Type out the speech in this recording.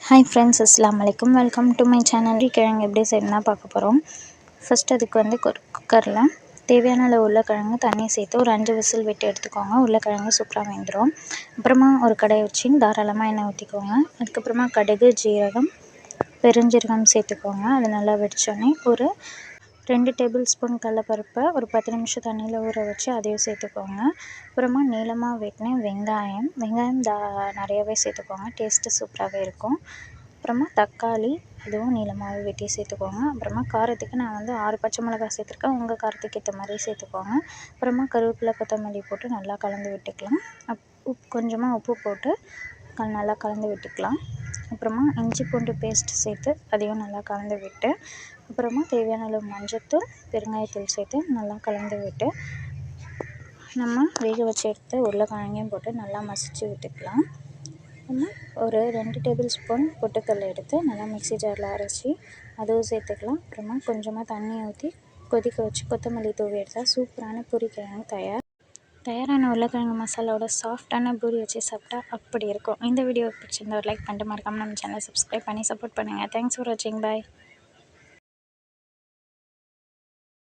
Hi friends, அஸ்ஸலாமு அலைக்கும். Welcome to my channel. கிழங்கு எப்படி செய்யணும்னா பார்க்க போகிறோம். ஃபஸ்ட் அதுக்கு குக்கரில் தேவையான அளவு உருளைக்கிழங்கு தண்ணி சேர்த்து ஒரு 5 விசில் விட்டு எடுத்துக்கோங்க. உருளைக்கிழங்கு சூப்பராக வெந்துடும். அப்புறமா ஒரு கடாயை வச்சு தாராளமாக எண்ணெய் ஊற்றிக்கோங்க. அதுக்கப்புறமா கடுகு, ஜீரகம், பெருஞ்சீரகம் சேர்த்துக்கோங்க. அது நல்லா வெடிச்சோடனே ஒரு 2 டேபிள் ஸ்பூன் கடலப்பருப்பை ஒரு 10 நிமிஷம் தண்ணியில் ஊற வச்சு அதையும் சேர்த்துக்கோங்க. அப்புறமா நீளமாக வெட்டின வெங்காயம் நிறையவே சேர்த்துக்கோங்க. டேஸ்ட்டு சூப்பராகவே இருக்கும். அப்புறமா தக்காளி, அதுவும் நீளமாக வெட்டி சேர்த்துக்கோங்க. அப்புறமா காரத்துக்கு நான் 6 பச்சை மிளகாய் சேர்த்துருக்கேன். உங்கள் காரத்துக்கு ஏற்ற மாதிரி சேர்த்துக்கோங்க. அப்புறமா கருவேப்பிலை, கொத்தமல்லி போட்டு நல்லா கலந்து விட்டுக்கலாம். கொஞ்சமாக உப்பு போட்டு நல்லா கலந்து விட்டுக்கலாம். அப்புறமா இஞ்சி பூண்டு பேஸ்ட் சேர்த்து அதையும் நல்லா கலந்து விட்டு, அப்புறமா தேவையான அளவு மஞ்சள்தூள், பெருங்காயத்தூள் சேர்த்து நல்லா கலந்து விட்டு, நம்ம வேக வச்சு எடுத்து உருளைக்கிழங்கையும் போட்டு நல்லா மசிச்சு விட்டுக்கலாம். ஒரு 2 டேபிள் ஸ்பூன் பொட்டுக்கடலை எடுத்து நல்லா மிக்ஸி ஜாரில் அரைச்சி அதுவும் சேர்த்துக்கலாம். அப்புறமா கொஞ்சமாக தண்ணி ஊற்றி கொதிக்க வச்சு கொத்தமல்லி தூவி எடுத்தால் சூப்பரான பூரி கிழங்கு தயாரான உருளைக்கிழங்கு மசாலாவோட சாஃப்டான பூரி வச்சு சாப்பிட்டா அப்படி இருக்கும். இந்த வீடியோ பிடிச்சிருந்தா ஒரு லைக் பண்ணிட்டு மறக்காமல் நம்ம சேனலை சப்ஸ்கிரைப் பண்ணி சப்போர்ட் பண்ணுங்கள். தேங்க்ஸ் ஃபார் வாட்சிங். பாய்.